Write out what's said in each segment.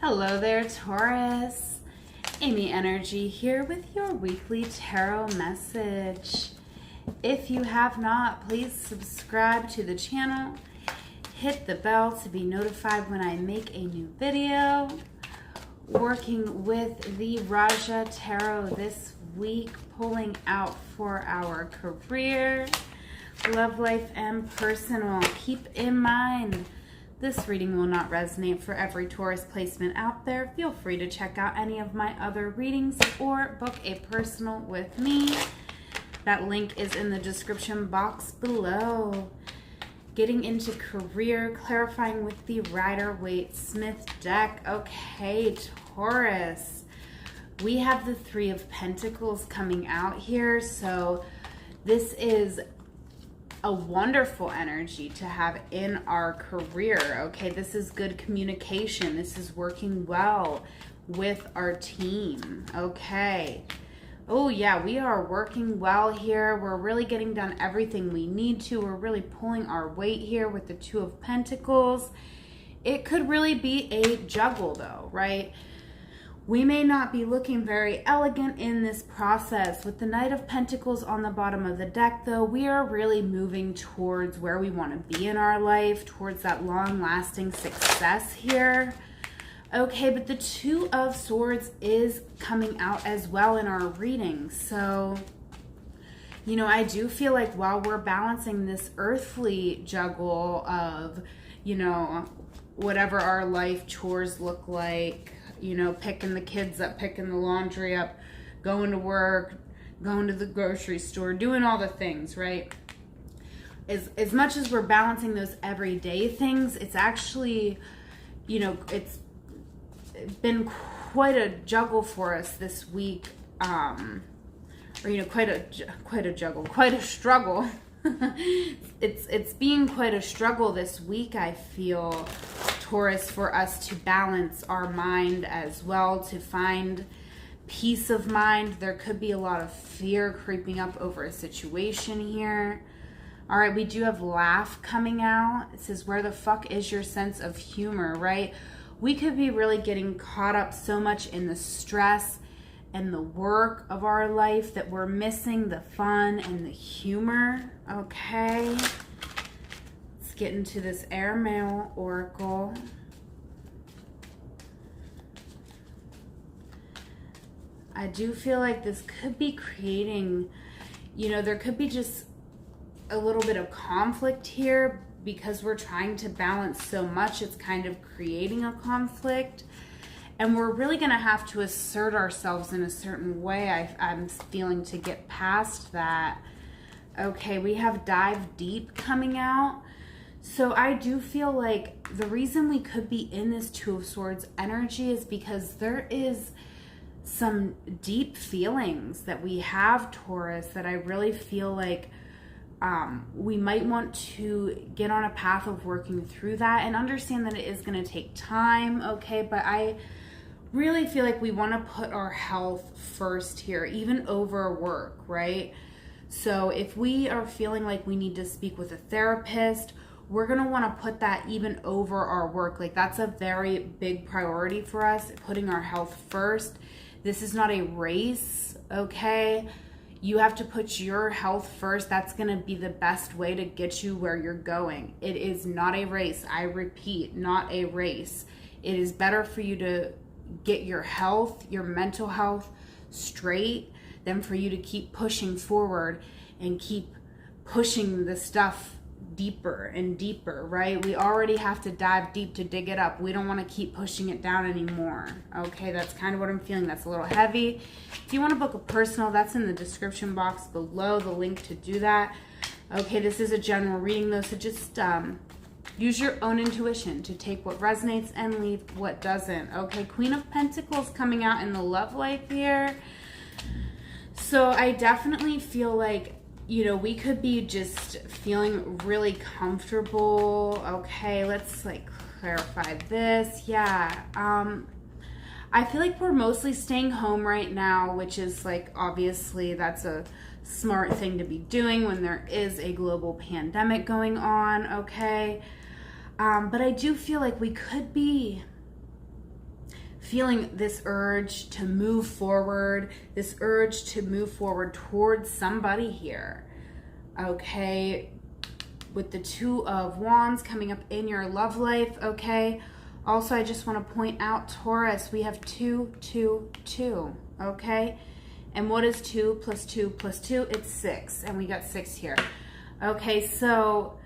Hello there, Taurus. Amyenergy here with your weekly tarot message. If you have not, please subscribe to the channel. Hit the bell to be notified when I make a new video. Working with the Raja Tarot this week, pulling out for our career, love life, and personal. Keep in mind, this reading will not resonate for every Taurus placement out there. Feel free to check out any of my other readings or book a personal with me. That link is in the description box below. Getting into career, clarifying with the Rider-Waite-Smith deck. Okay, Taurus. We have the Three of Pentacles coming out here. So this is a wonderful energy to have in our career. Okay, this is good communication. This is working well with our team. Okay. Oh yeah, we are working well here. We're really getting done everything we need to. We're really pulling our weight here with the Two of Pentacles. It could really be a juggle though, right? We may not be looking very elegant in this process. With the Knight of Pentacles on the bottom of the deck, though, we are really moving towards where we want to be in our life, towards that long-lasting success here. Okay, but the Two of Swords is coming out as well in our reading. So, you know, I do feel like while we're balancing this earthly juggle of, you know, whatever our life chores look like, you know, picking the kids up, picking the laundry up, going to work, going to the grocery store, doing all the things, right? As much as we're balancing those everyday things, it's actually, you know, it's been quite a juggle for us this week, or, you know, quite a juggle, quite a struggle. It's being quite a struggle this week, I feel, Taurus, for us to balance our mind as well, to find peace of mind. There could be a lot of fear creeping up over a situation here. All right, we do have laugh coming out. It says, where the fuck is your sense of humor, right? We could be really getting caught up so much in the stress and the work of our life that we're missing the fun and the humor. Okay. Let's get into this airmail oracle. I do feel like this could be creating, you know, there could be just a little bit of conflict here because we're trying to balance so much. It's kind of creating a conflict. And we're really going to have to assert ourselves in a certain way, I'm feeling, to get past that. Okay, we have dive deep coming out. So I do feel like the reason we could be in this Two of Swords energy is because there is some deep feelings that we have, Taurus, that I really feel like we might want to get on a path of working through that and understand that it is going to take time. Okay, but I really feel like we want to put our health first here, even over work, right? So if we are feeling like we need to speak with a therapist, we're going to want to put that even over our work. Like, that's a very big priority for us, putting our health first. This is not a race, okay? You have to put your health first. That's going to be the best way to get you where you're going. It is not a race. I repeat, not a race. It is better for you to get your health, your mental health straight than for you to keep pushing forward and keep pushing the stuff deeper and deeper, right? We already have to dive deep to dig it up. We don't want to keep pushing it down anymore. Okay, that's kind of what I'm feeling. That's a little heavy. If you want to book a personal, that's in the description box below, the link to do that. Okay, this is a general reading though, so just use your own intuition to take what resonates and leave what doesn't. Okay, Queen of Pentacles coming out in the love life here. So I definitely feel like, you know, we could be just feeling really comfortable. Okay, let's like clarify this. Yeah, I feel like we're mostly staying home right now, which is like, obviously that's a smart thing to be doing when there is a global pandemic going on. Okay. But I do feel like we could be feeling this urge to move forward, this urge to move forward towards somebody here. Okay, with the Two of Wands coming up in your love life, okay? Also, I just want to point out, Taurus, we have 2, 2, 2, okay? And what is 2 plus 2 plus 2? It's 6, and we got 6 here. Okay, so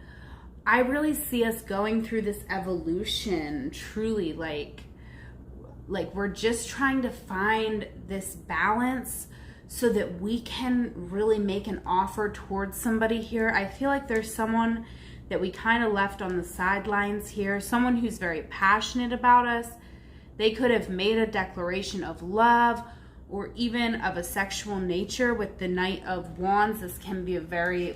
I really see us going through this evolution, truly, like we're just trying to find this balance so that we can really make an offer towards somebody here. I feel like there's someone that we kind of left on the sidelines here, someone who's very passionate about us. They could have made a declaration of love or even of a sexual nature with the Knight of Wands. This can be a very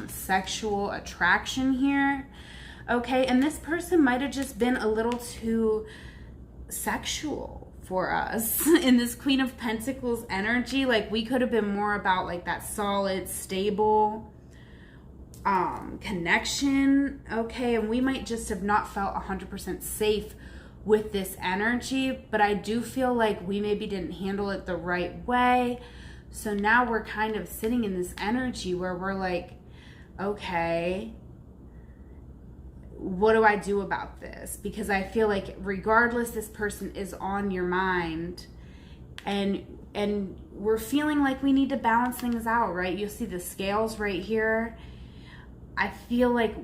sexual attraction here. Okay, and this person might have just been a little too sexual for us in this Queen of Pentacles energy. Like, we could have been more about like that solid, stable connection, okay? And we might just have not felt 100% safe with this energy, but I do feel like we maybe didn't handle it the right way. So now we're kind of sitting in this energy where we're like, okay, what do I do about this? Because I feel like regardless, this person is on your mind, and we're feeling like we need to balance things out, right? You'll see the scales right here. I feel like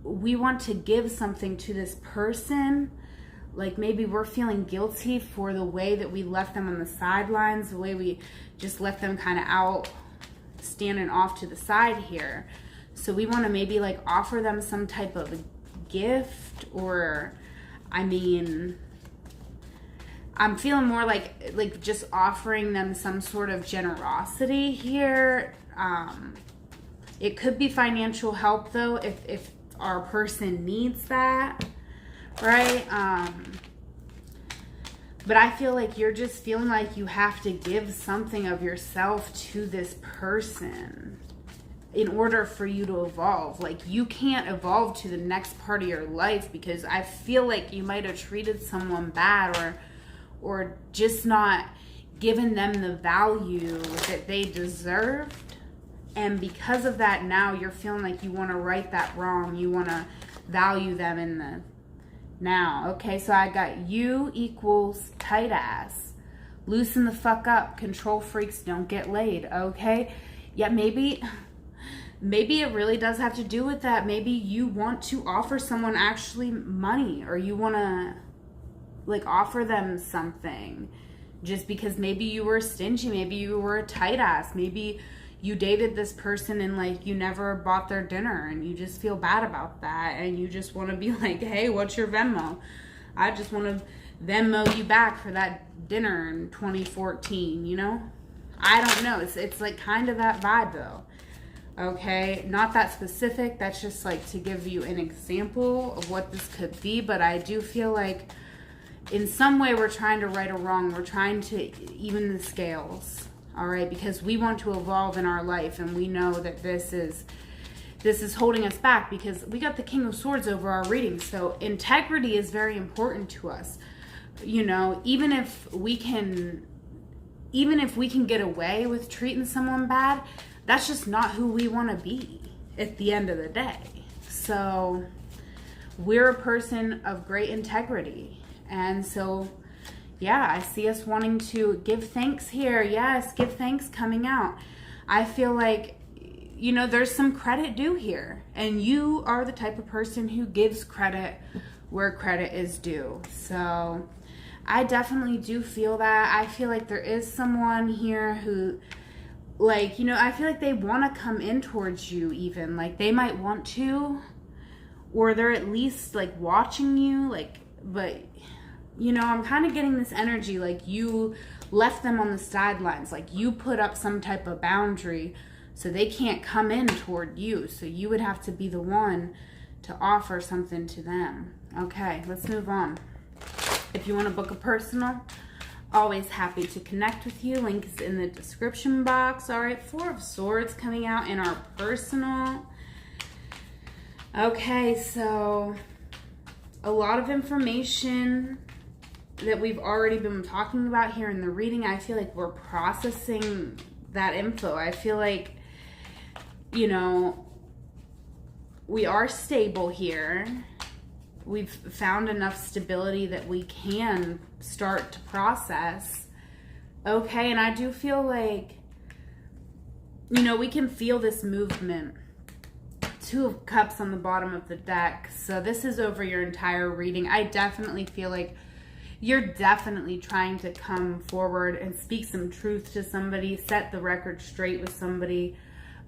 we want to give something to this person. Like, maybe we're feeling guilty for the way that we left them on the sidelines, the way we just left them kind of out, standing off to the side here. So we want to maybe like offer them some type of gift, or I mean, I'm feeling more like just offering them some sort of generosity here. It could be financial help though, if our person needs that, right? But I feel like you're just feeling like you have to give something of yourself to this person in order for you to evolve. Like, you can't evolve to the next part of your life because I feel like you might have treated someone bad or just not given them the value that they deserved. And because of that, now you're feeling like you want to right that wrong. You want to value them in the now. Okay, so I got you equals tight ass. Loosen the fuck up. Control freaks don't get laid. Okay? Yeah, maybe it really does have to do with that. Maybe you want to offer someone actually money, or you want to like offer them something just because maybe you were stingy, maybe you were a tight ass, maybe you dated this person and like you never bought their dinner and you just feel bad about that, and you just want to be like, hey, what's your Venmo? I just want to Venmo you back for that dinner in 2014, you know? I don't know. It's like kind of that vibe though. Okay, not that specific. That's just like to give you an example of what this could be. But I do feel like in some way we're trying to right a wrong. We're trying to even the scales. All right, because we want to evolve in our life, and we know that this is holding us back because we got the King of Swords over our reading. So integrity is very important to us. You know, even if we can get away with treating someone bad, that's just not who we want to be at the end of the day. So we're a person of great integrity. And so, yeah, I see us wanting to give thanks here. Yes, give thanks coming out. I feel like, you know, there's some credit due here. And you are the type of person who gives credit where credit is due. So I definitely do feel that. I feel like there is someone here who, like, you know, I feel like they want to come in towards you even. Like, they might want to, or they're at least, like, watching you. Like, but, you know, I'm kind of getting this energy like you left them on the sidelines. Like, you put up some type of boundary so they can't come in toward you. So you would have to be the one to offer something to them. Okay, let's move on. If you want to book a personal, always happy to connect with you. Link is in the description box. All right, 4 of Swords coming out in our personal. Okay, so a lot of information that we've already been talking about here in the reading, I feel like we're processing that info. I feel like, you know, we are stable here. We've found enough stability that we can start to process. Okay, and I do feel like, you know, we can feel this movement. Two of Cups on the bottom of the deck. So this is over your entire reading. I definitely feel like you're definitely trying to come forward and speak some truth to somebody, set the record straight with somebody.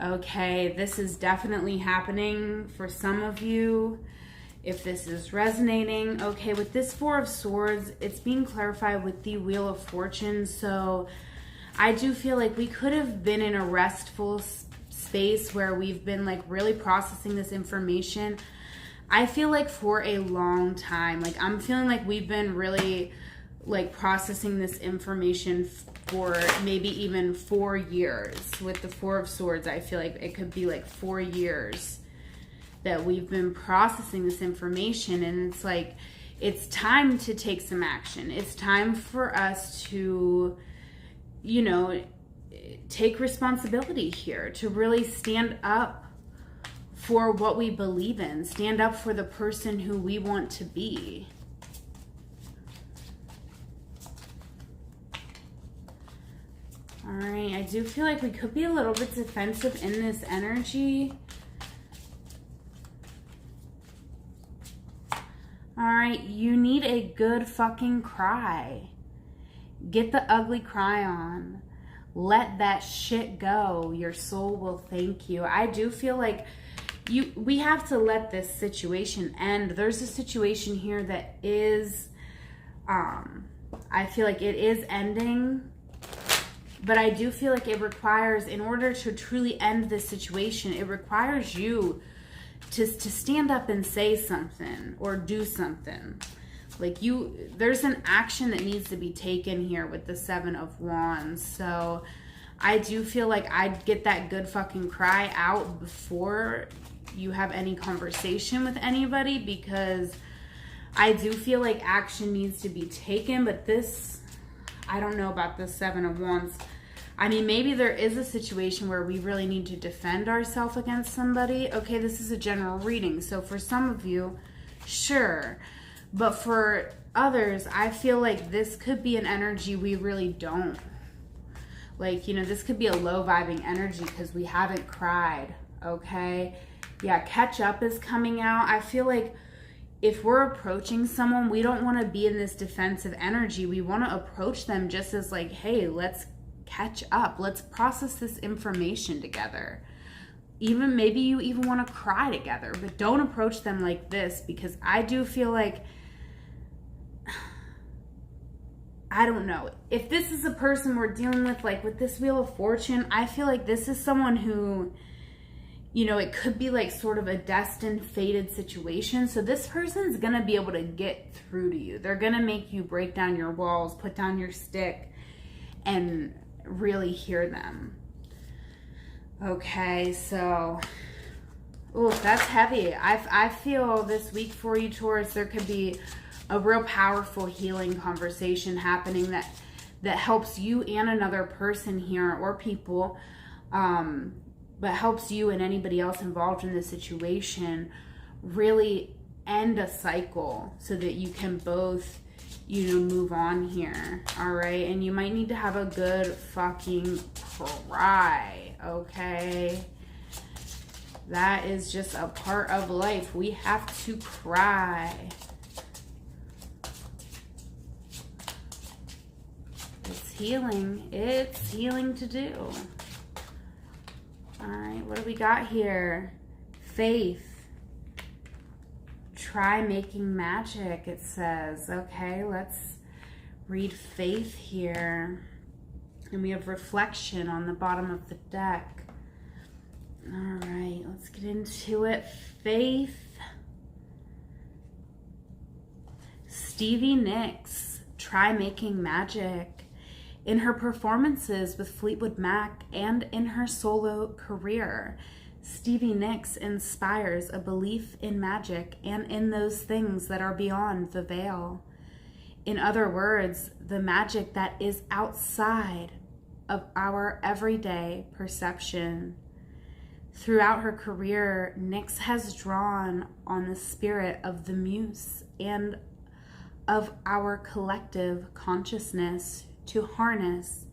Okay, this is definitely happening for some of you. If this is resonating, okay, with this Four of Swords, it's being clarified with the Wheel of Fortune. So I do feel like we could have been in a restful space where we've been like really processing this information. I feel like for a long time, like I'm feeling like we've been really like processing this information for maybe even 4 years. With the Four of Swords, I feel like it could be like 4 years that we've been processing this information, and it's like, it's time to take some action. It's time for us to, you know, take responsibility here, to really stand up for what we believe in, stand up for the person who we want to be. All right, I do feel like we could be a little bit defensive in this energy. All right, you need a good fucking cry. Get the ugly cry on. Let that shit go. Your soul will thank you. I do feel like we have to let this situation end. There's a situation here that is, I feel like it is ending, but I do feel like it requires, in order to truly end this situation, it requires you to stand up and say something or do something. Like there's an action that needs to be taken here with the Seven of Wands. So I do feel like I'd get that good fucking cry out before you have any conversation with anybody, because I do feel like action needs to be taken. But this, I don't know about the Seven of Wands. I mean, maybe there is a situation where we really need to defend ourselves against somebody. Okay, this is a general reading. So for some of you, sure. But for others, I feel like this could be an energy we really don't. Like, you know, this could be a low vibing energy because we haven't cried, okay? Yeah, catch up is coming out. I feel like if we're approaching someone, we don't want to be in this defensive energy. We want to approach them just as like, hey, let's catch up. Let's process this information together. Even maybe you even want to cry together, but don't approach them like this, because I do feel like, I don't know, if this is a person we're dealing with, like with this Wheel of Fortune, I feel like this is someone who, you know, it could be like sort of a destined, fated situation. So this person's going to be able to get through to you. They're going to make you break down your walls, put down your stick, and really hear them. Okay, so, oh, that's heavy. I feel this week for you, Taurus, there could be a real powerful healing conversation happening that helps you and another person here, or people, but helps you and anybody else involved in this situation really end a cycle so that you can both, you know, move on here. All right, and you might need to have a good fucking cry, okay? That is just a part of life. We have to cry. It's healing. It's healing to do. All right, what do we got here? Faith. Try making magic, it says. Okay, let's read faith here. And we have reflection on the bottom of the deck. All right, let's get into it. Faith. Stevie Nicks, try making magic. In her performances with Fleetwood Mac and in her solo career, Stevie Nicks inspires a belief in magic and in those things that are beyond the veil. In other words, the magic that is outside of our everyday perception. Throughout her career, Nyx has drawn on the spirit of the muse and of our collective consciousness to harness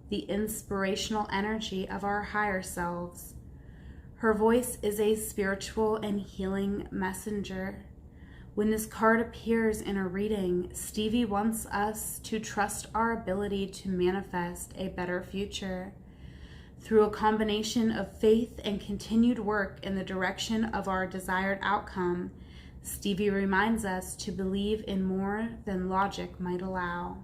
the inspirational energy of our higher selves. Her voice is a spiritual and healing messenger. When this card appears in a reading, Stevie wants us to trust our ability to manifest a better future. Through a combination of faith and continued work in the direction of our desired outcome, Stevie reminds us to believe in more than logic might allow.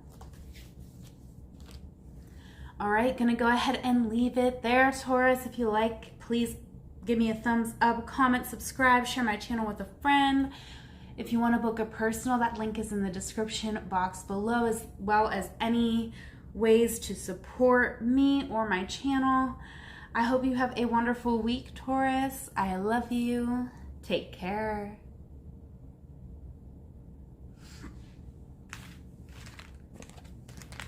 All right, gonna go ahead and leave it there, Taurus. If you like, please give me a thumbs up, comment, subscribe, share my channel with a friend. If you want to book a personal, that link is in the description box below, as well as any ways to support me or my channel. I hope you have a wonderful week, Taurus. I love you. Take care.